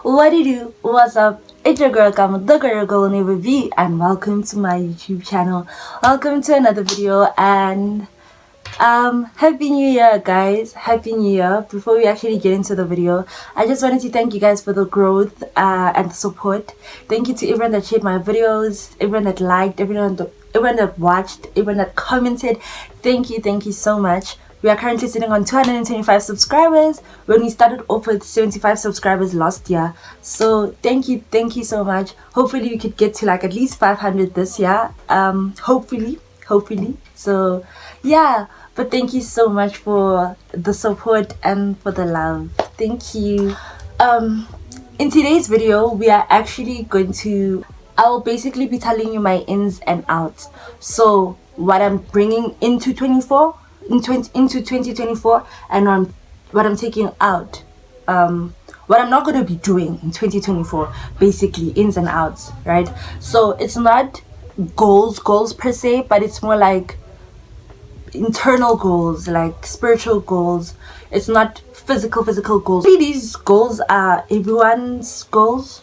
What do you do? What's up? It's your girl Kama, the girl will never be, and welcome to my YouTube channel. Welcome to another video, and happy new year, guys. Happy new year. Before we actually get into the video, I just wanted to thank you guys for the growth and the support. Thank you to everyone that shared my videos, everyone that liked, everyone that watched, everyone that commented. Thank you so much. We are currently sitting on 225 subscribers when we started off with 75 subscribers last year. So thank you so much. Hopefully we could get to like at least 500 this year. Hopefully. So yeah, but thank you so much for the support and for the love. Thank you. In today's video, we are actually I will basically be telling you my ins and outs. So what I'm bringing into 2024 and what I'm taking out, what I'm not going to be doing in 2024, basically ins and outs, right? So it's not goals per se, but it's more like internal goals, like spiritual goals. It's not physical goals. Maybe these goals are everyone's goals,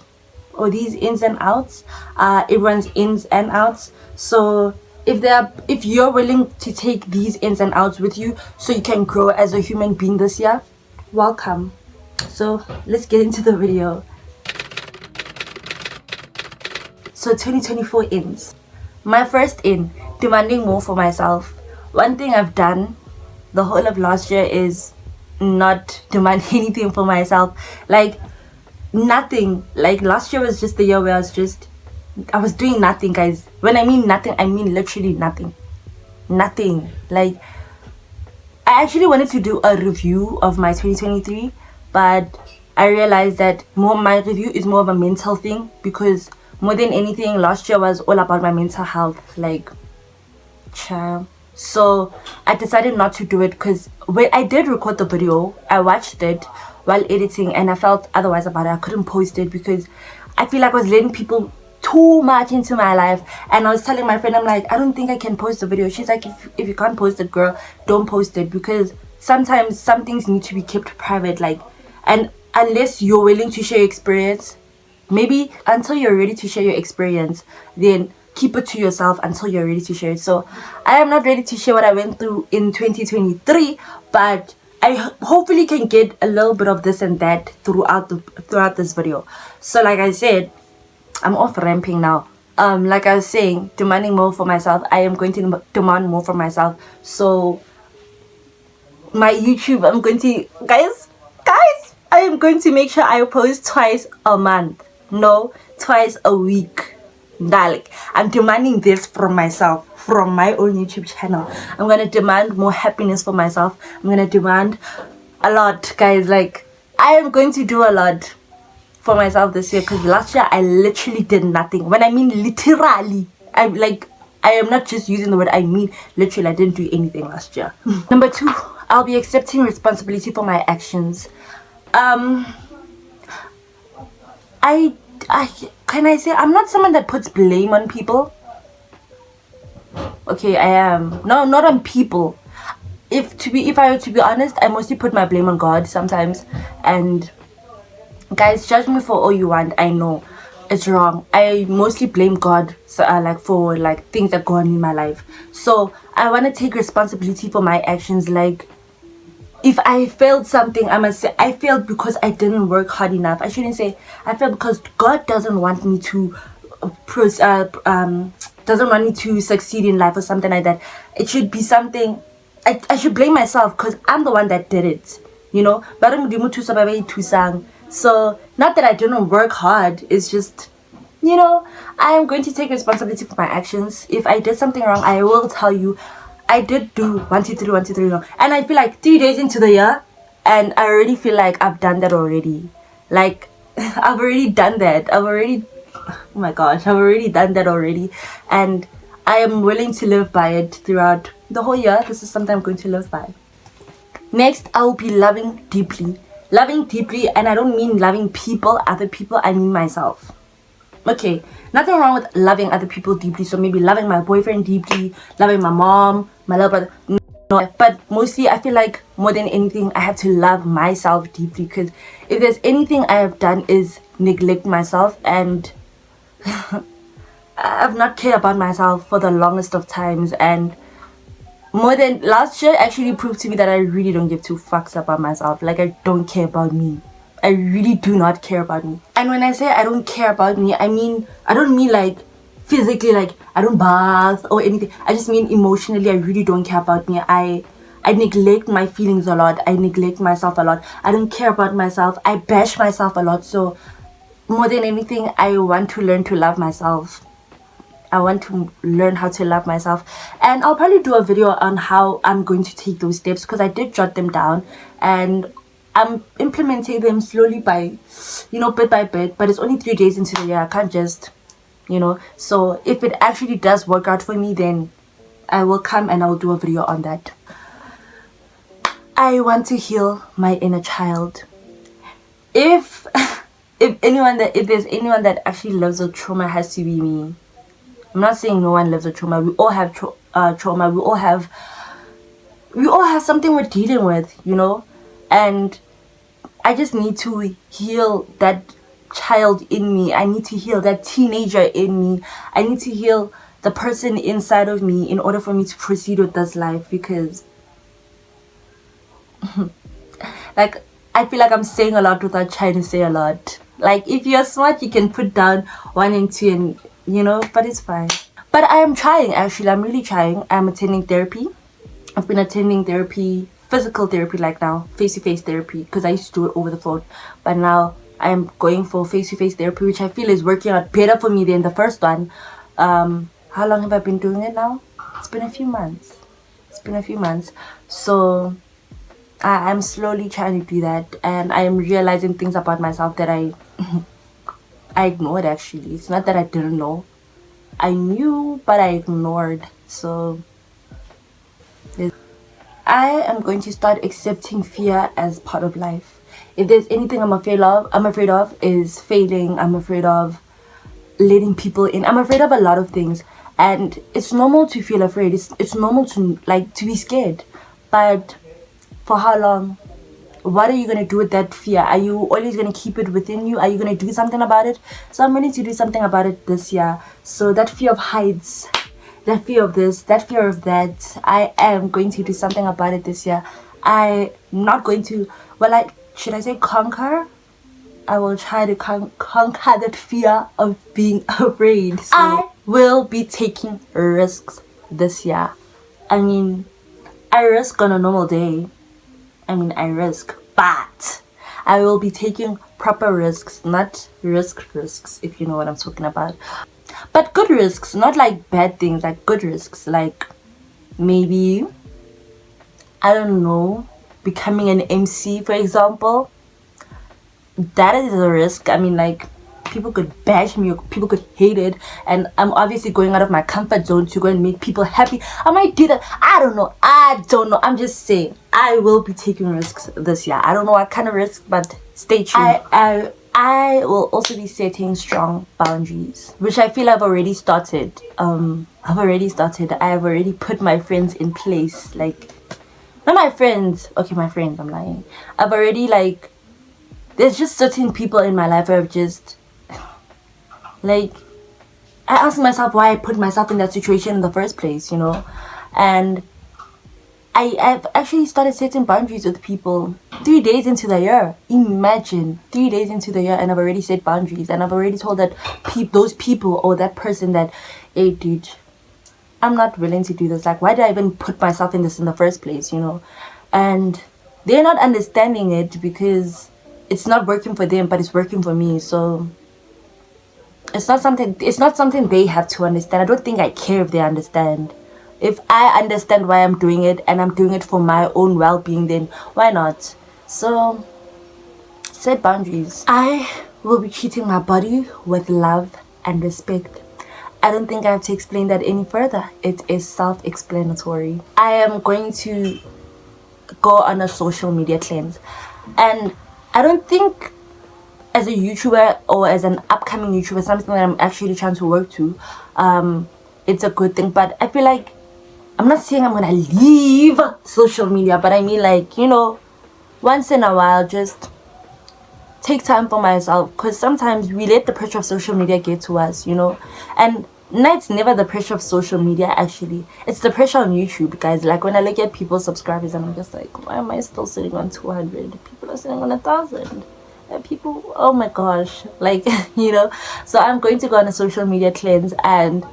or these ins and outs are everyone's ins and outs. So if you're willing to take these ins and outs with you so you can grow as a human being this year, welcome. So let's get into the video. So 2024 ins. My first in, demanding more for myself. One thing I've done the whole of last year is not demand anything for myself. Like nothing. Like last year was just the year where I was doing nothing, guys. When I mean nothing, I mean literally nothing. Like I actually wanted to do a review of my 2023, but I realized that my review is more of a mental thing, because more than anything last year was all about my mental health. Like child. So I decided not to do it, because when I did record the video, I watched it while editing and I felt otherwise about it. I couldn't post it because I feel like I was letting people too much into my life. And I was telling my friend, I'm like, I don't think I can post the video. She's like, if you can't post it, girl, don't post it, because sometimes some things need to be kept private. Like, and unless you're willing to share your experience, maybe until you're ready to share your experience, then keep it to yourself until you're ready to share it. So I am not ready to share what I went through in 2023, but I hopefully can get a little bit of this and that throughout this video. So like I said, I'm off ramping now. Like I was saying, demanding more for myself. I am going to demand more for myself. So my YouTube, guys, I am going to make sure I post twice a month. No, twice a week. Like, I'm demanding this from myself, from my own YouTube channel. I'm gonna demand more happiness for myself. I'm gonna demand a lot, guys. Like, I am going to do a lot for myself this year, because last year I literally did nothing. When I mean literally, I am not just using the word, I mean literally, I didn't do anything last year. Number 2, I'll be accepting responsibility for my actions. Can I say I'm not someone that puts blame on people? Okay, I am. No, not on people. If I were to be honest, I mostly put my blame on God sometimes. And guys, judge me for all you want. I know it's wrong. I mostly blame God for things that go on in my life. So I want to take responsibility for my actions. Like, if I failed something, I must say I failed because I didn't work hard enough. I shouldn't say I failed because God doesn't want me to succeed in life or something like that. It should be something I should blame myself, because I'm the one that did it, you know. So not that I didn't work hard, it's just, you know, I am going to take responsibility for my actions. If I did something wrong, I will tell you I did do 1 2 3 wrong. And I feel like 3 days into the year, and I already feel like I've done that already. Like, I've already done that. I've already done that already. And I am willing to live by it throughout the whole year. This is something I'm going to live by. Next, I will be loving deeply. Loving deeply, and I don't mean loving other people, I mean myself. Okay, nothing wrong with loving other people deeply. So maybe loving my boyfriend deeply, loving my mom, my little brother. No, but mostly I feel like more than anything I have to love myself deeply, because if there's anything I have done is neglect myself, and I've not cared about myself for the longest of times. And more than last year actually proved to me that I really don't give two fucks about myself. Like, I don't care about me. I really do not care about me. And when I say I don't care about me, I don't mean like physically, like I don't bath or anything. I just mean emotionally. I really don't care about me. I neglect my feelings a lot. I neglect myself a lot. I don't care about myself. I bash myself a lot. So more than anything, I want to learn to love myself. I want to learn how to love myself, and I'll probably do a video on how I'm going to take those steps, because I did jot them down and I'm implementing them slowly by, bit by bit. But it's only 3 days into the year. I can't just, so if it actually does work out for me, then I will come and I'll do a video on that. I want to heal my inner child. If if there's anyone that actually lives with trauma, it has to be me. I'm not saying no one lives with trauma. We all have trauma. We all have something we're dealing with, and I just need to heal that child in me. I need to heal that teenager in me. I need to heal the person inside of me in order for me to proceed with this life, because like, I feel like I'm saying a lot without trying to say a lot. Like, if you're smart, you can put down 1 and 2 and but it's fine. But I am trying, actually. I'm really trying. I'm attending therapy. I've been attending therapy, physical therapy, like now, face-to-face therapy, because I used to do it over the phone. But now I'm going for face-to-face therapy, which I feel is working out better for me than the first one. How long have I been doing it now? It's been a few months. So I'm slowly trying to do that, and I am realizing things about myself that I ignored, actually. It's not that I didn't know. I knew, but I ignored. So I am going to start accepting fear as part of life. If there's anything I'm afraid of is failing. I'm afraid of letting people in. I'm afraid of a lot of things. And it's normal to feel afraid. It's normal to be scared. But for how long? What are you going to do with that fear? Are you always going to keep it within you? Are you going to do something about it? So I'm going to do something about it this year. So that fear of heights, that fear of this, that fear of that, I am going to do something about it this year. I'm not going to, should I say conquer? I will try to conquer that fear of being afraid. So I will be taking risks this year. I risk on a normal day. I risk, but I will be taking proper risks, not risks, if you know what I'm talking about. But good risks, not like bad things, like good risks, like maybe, I don't know, becoming an MC, for example. That is a risk. People could bash me, or people could hate it, and I'm obviously going out of my comfort zone to go and make people happy. I might do that. I don't know. I'm just saying, I will be taking risks this year. I don't know what kind of risk, but stay tuned. I will also be setting strong boundaries, which I feel I've already started. I have already put my friends in place. Like, not my friends. Okay, my friends, I'm lying. I've already, there's just certain people in my life where I've just, I ask myself why I put myself in that situation in the first place, and I've actually started setting boundaries with people 3 days into the year. Imagine, 3 days into the year, and I've already set boundaries, and I've already told those people or that person that, hey dude, I'm not willing to do this. Why did I even put myself in this in the first place, And they're not understanding it because it's not working for them, but it's working for me. So it's not something they have to understand. I don't think I care if they understand. If I understand why I'm doing it, and I'm doing it for my own well-being, then why not? So set boundaries. I will be treating my body with love and respect. I don't think I have to explain that any further. It is self-explanatory. I am going to go on a social media cleanse, and I don't think as a YouTuber or as an upcoming YouTuber, something that I'm actually trying to work to, it's a good thing. But I feel like, I'm not saying I'm gonna leave social media, but once in a while, just take time for myself, because sometimes we let the pressure of social media get to us, you know. And no, it's never the pressure of social media, actually. It's the pressure on YouTube, guys. Like, when I look at people's subscribers and I'm just like, why am I still sitting on 200? People are sitting on 1,000. And people, oh my gosh, like, you know. So I'm going to go on a social media cleanse, and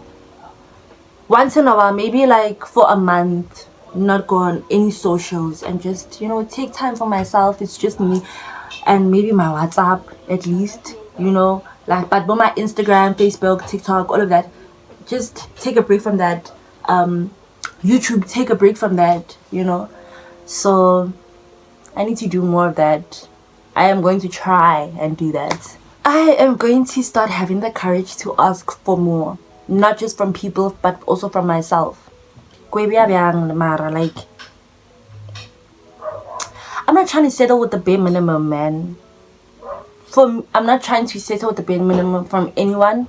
once in a while, maybe like for a month, not go on any socials and just, you know, take time for myself. It's just me and maybe my WhatsApp, at least, you know. Like, but for my Instagram, Facebook, TikTok, all of that, just take a break from that. YouTube, take a break from that, you know. So I need to do more of that. I am going to try and do that. I am going to start having the courage to ask for more, not just from people but also from myself. Like, I'm not trying to settle with the bare minimum, man. I'm not trying to settle with the bare minimum from anyone,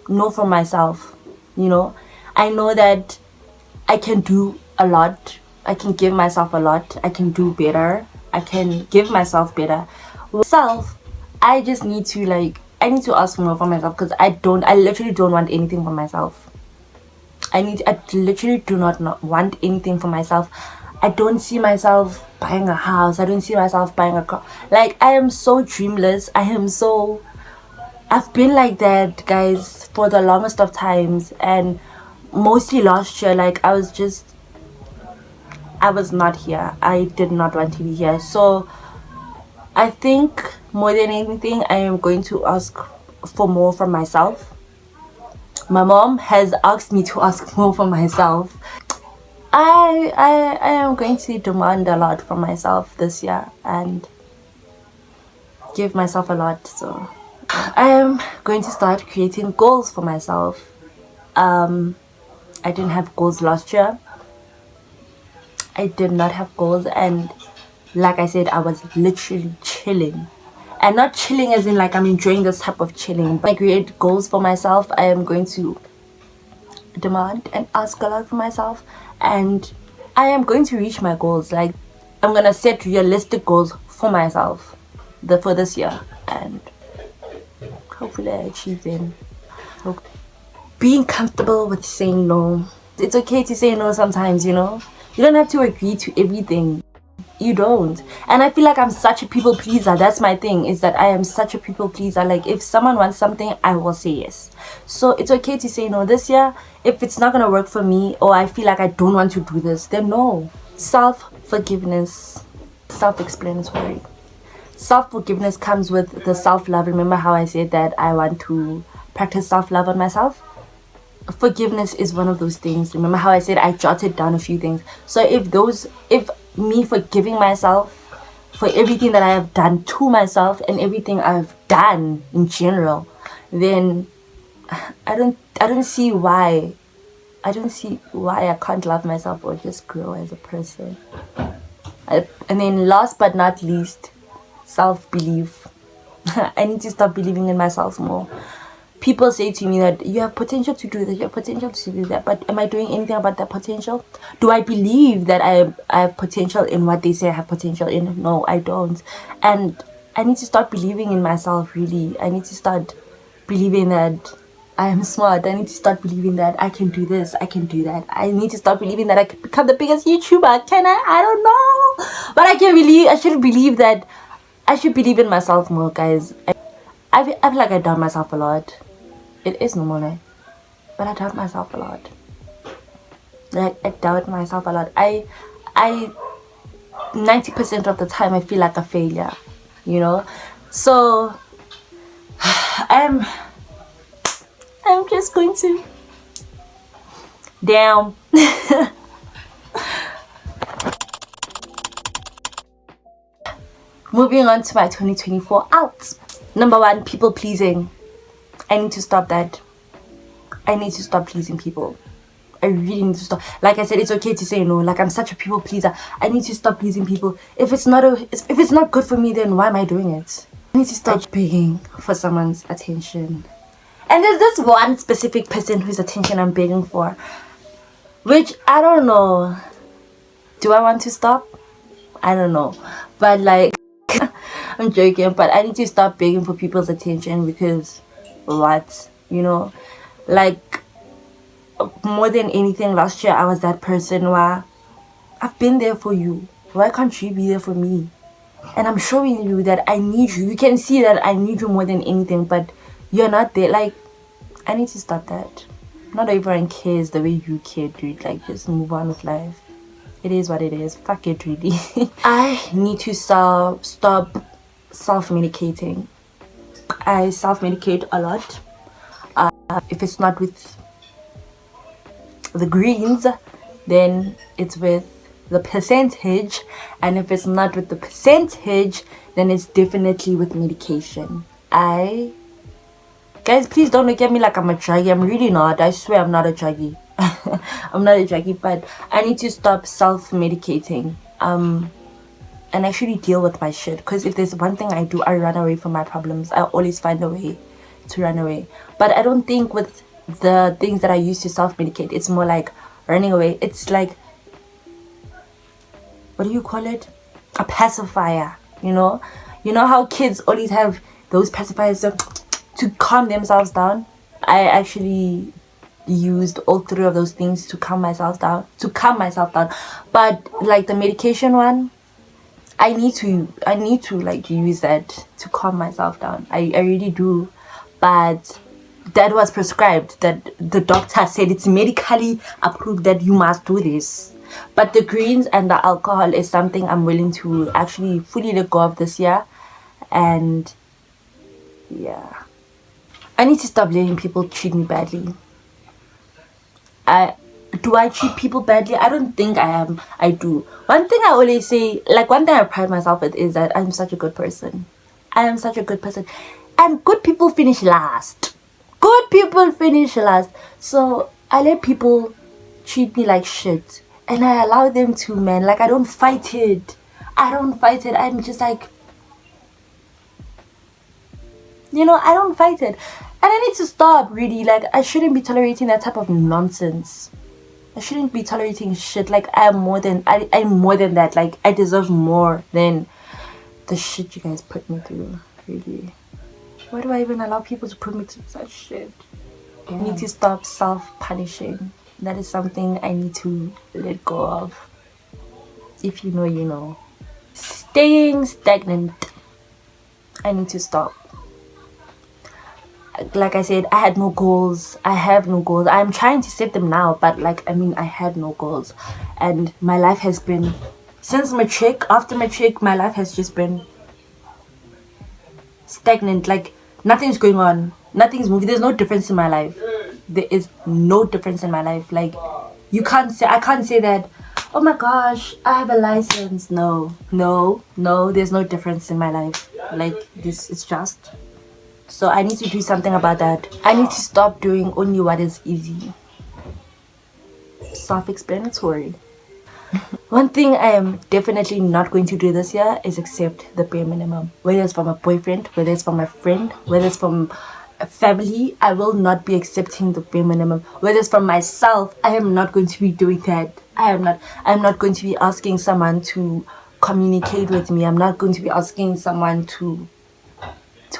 nor from myself, you know. I know that I can do a lot. I can give myself a lot. I can do better. I can give myself better. Self, I just need to, like, I need to ask more for myself, because I literally don't want anything for myself. I literally do not want anything for myself. I don't see myself buying a house. I don't see myself buying a car. Like, I am so dreamless. I've been like that, guys, for the longest of times, and mostly last year. Like, I was not here. I did not want to be here. So I think more than anything, I am going to ask for more from myself. My mom has asked me to ask more for myself. I am going to demand a lot from myself this year and give myself a lot. So I am going to start creating goals for myself. I didn't have goals last year. I did not have goals, and like I said, I was literally chilling. And not chilling as in like I'm enjoying this type of chilling. But I create goals for myself. I am going to demand and ask a lot for myself, and I am going to reach my goals. Like, I'm gonna set realistic goals for myself for this year, and hopefully I achieve them. Being comfortable with saying no. It's okay to say no sometimes, you know. You don't have to agree to everything. You don't. And I feel like I'm such a people pleaser. That's my thing, is that I am such a people pleaser. Like, if someone wants something, I will say yes. So it's okay to say no this year. If it's not gonna work for me, or I feel like I don't want to do this, then no. Self-forgiveness. Self-explanatory. Self-forgiveness comes with the self-love. Remember how I said that I want to practice self-love on myself? Forgiveness is one of those things. Remember how I said I jotted down a few things? So if me forgiving myself for everything that I have done to myself and everything I've done in general, then I don't see why I can't love myself or just grow as a person. And then last but not least, self-belief. I need to stop believing in myself more. People say to me that you have potential to do this, you have potential to do that, but am I doing anything about that potential? Do I believe that I have potential in what they say I have potential in? No, I don't. And I need to start believing in myself, really. I need to start believing that I am smart. I need to start believing that I can do this, I can do that. I need to start believing that I can become the biggest YouTuber. Can I? I don't know. But I should believe that. I should believe in myself more, guys. I feel like I doubt myself a lot. It is normal, but I doubt myself a lot. Like, I doubt myself a lot. I 90% of the time I feel like a failure, you know. So I'm just going to damn. Moving on to my 2024 outs. Number 1, people pleasing. I need to stop that. I need to stop pleasing people. I really need to stop. Like I said, it's okay to say no. Like, I'm such a people pleaser. I need to stop pleasing people. If it's not good for me, then why am I doing it? I need to stop begging for someone's attention. And there's this one specific person whose attention I'm begging for, which I don't know. Do I want to stop? I don't know. But like, I'm I'm joking, but I need to stop begging for people's attention because what? You know? Like, more than anything, last year I was that person where I've been there for you. Why can't you be there for me? And I'm showing you that I need you. You can see that I need you more than anything, but you're not there. Like, I need to stop that. Not everyone cares the way you care, dude. Like, just move on with life. It is what it is. Fuck it, really. I need to stop self-medicating. I self-medicate a lot. If it's not with the greens, then it's with the percentage, and if it's not with the percentage, then it's definitely with medication. Guys, please don't look at me like I'm a druggie. I'm really not. I swear I'm not a druggie. I'm not a druggie, but I need to stop self-medicating and actually deal with my shit, because if there's one thing I do, I run away from my problems. I always find a way to run away. But I don't think with the things that I used to self-medicate, it's more like running away. It's like, what do you call it? A pacifier, you know? You know how kids always have those pacifiers to calm themselves down? I actually used all three of those things to calm myself down. But like the medication one, I need to like use that to calm myself down. I really do. But that was prescribed. That the doctor said it's medically approved that you must do this. But the greens and the alcohol is something I'm willing to actually fully let go of this year. And yeah, I need to stop letting people treat me badly. Do I treat people badly? I don't think I am. I do. One thing I always say, like one thing I pride myself with, is that I'm such a good person. I am such a good person. And good people finish last. Good people finish last. So I let people treat me like shit. And I allow them to, man. Like, I don't fight it. I'm just like, you know, I don't fight it. And I need to stop, really. Like, I shouldn't be tolerating that type of nonsense. I shouldn't be tolerating shit. Like, I'm more than that. Like, I deserve more than the shit you guys put me through, really. Why do I even allow people to put me through such shit? Yeah. I need to stop self-punishing. That is something I need to let go of. If you know, you know. Staying stagnant. I need to stop. Like I said, I had no goals. I have no goals. I'm trying to set them now, but like, I mean, I had no goals. And my life has been, since matric, after matric, my life has just been stagnant. Like, nothing's going on. Nothing's moving. There's no difference in my life. There is no difference in my life. Like, I can't say that, oh my gosh, I have a license. No, there's no difference in my life. Like, this is just. So I need to do something about that. I need to stop doing only what is easy. Self-explanatory. One thing I am definitely not going to do this year is accept the bare minimum. Whether it's from a boyfriend, whether it's from a friend, whether it's from a family, I will not be accepting the bare minimum. Whether it's from myself, I am not going to be doing that. I'm not going to be asking someone to communicate with me. I'm not going to be asking someone to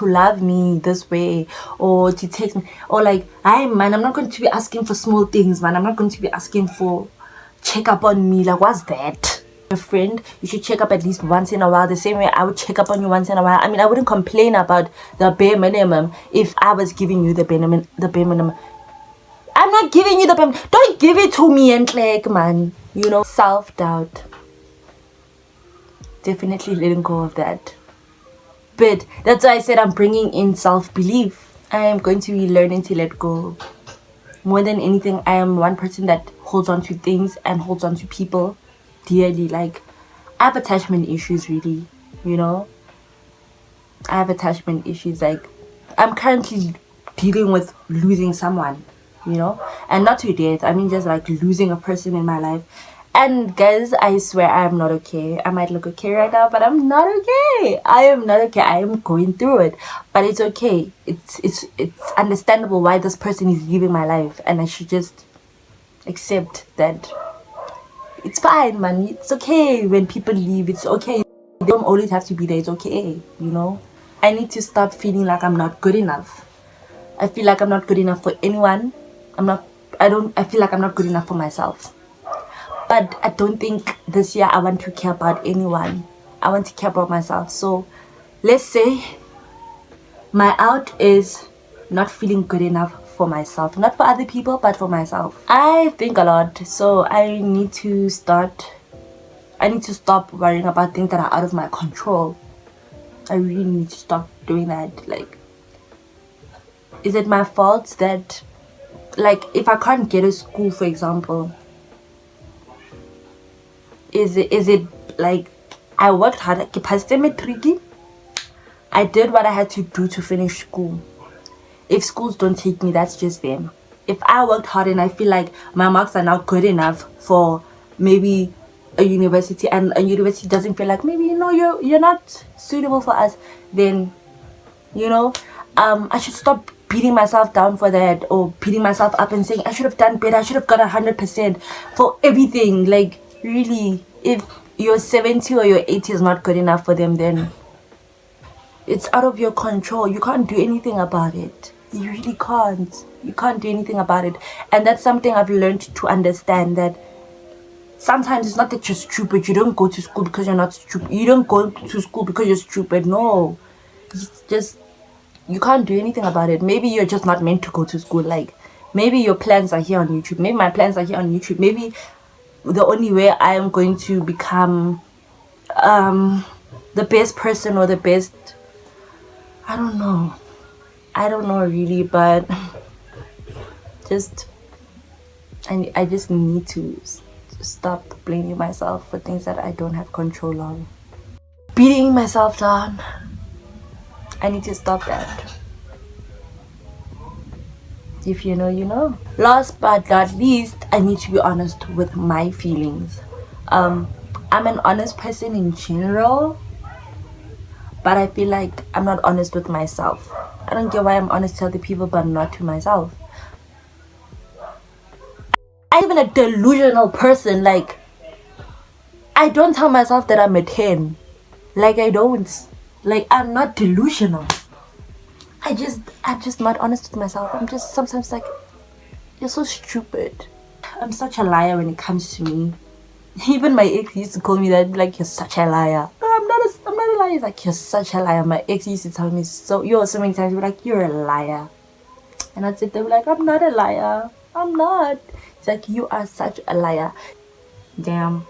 love me this way, or to text me, or like, I'm not going to be asking for small things, man. I'm not going to be asking for check up on me. Like, what's that? A friend, you should check up at least once in a while, the same way I would check up on you once in a while. I mean, I wouldn't complain about the bare minimum if I was giving you the bare minimum. I'm not giving you the bare minimum. Don't give it to me and like, man, you know. Self-doubt, definitely letting go of that. But that's why I said I'm bringing in self-belief. I am going to be learning to let go. More than anything, I am one person that holds on to things and holds on to people dearly. Like, I have attachment issues, really, you know. I have attachment issues. Like, I'm currently dealing with losing someone, you know. And not to death, I mean just like losing a person in my life. And guys, I swear I am not okay. I might look okay right now, but I'm not okay. I am not okay. I am going through it, but it's okay. It's understandable why this person is leaving my life, and I should just accept that. It's fine, man. It's okay when people leave. It's okay. They don't always have to be there. It's okay, you know. I need to stop feeling like I'm not good enough. I feel like I'm not good enough for anyone. I feel like I'm not good enough for myself. But I don't think this year I want to care about anyone. I want to care about myself. So let's say my out is not feeling good enough for myself. Not for other people, but for myself. I think a lot. So I need to stop worrying about things that are out of my control. I really need to stop doing that. Like, is it my fault that, like, if I can't get a school, for example, is it like I worked hard, I did what I had to do to finish school. If schools don't take me, that's just them. If I worked hard and I feel like my marks are not good enough for maybe a university, and a university doesn't feel like, maybe, you know, you're not suitable for us, then, you know, I should stop beating myself down for that, or beating myself up and saying I should have done better, I should have got 100% for everything. Like, really, if your 70 or your 80 is not good enough for them, then it's out of your control. You can't do anything about it. You really can't. You can't do anything about it. And that's something I've learned to understand, that sometimes it's not that you're stupid. You don't go to school because you're not stupid. You don't go to school because you're stupid. No. It's just, you can't do anything about it. Maybe you're just not meant to go to school. Like, maybe your plans are here on YouTube. Maybe my plans are here on YouTube. Maybe the only way I am going to become the best person, or the best, I don't know really, but just I just need to stop blaming myself for things that I don't have control on. Beating myself down, I need to stop that. If you know, you know. Last but not least, I need to be honest with my feelings. I'm an honest person in general, but I feel like I'm not honest with myself. I don't get why I'm honest to other people but not to myself. I'm even a delusional person. Like, I don't tell myself that I'm a 10. Like, I don't. Like, I'm not delusional. I'm just not honest with myself. I'm just sometimes like, you're so stupid. I'm such a liar when it comes to me. Even my ex used to call me that, like, you're such a liar. No, I'm not a liar. He's like, you're such a liar. My ex used to tell me so many times, be like, you're a liar. And I'd sit there like, I'm not a liar. I'm not. He's like, you are such a liar. Damn.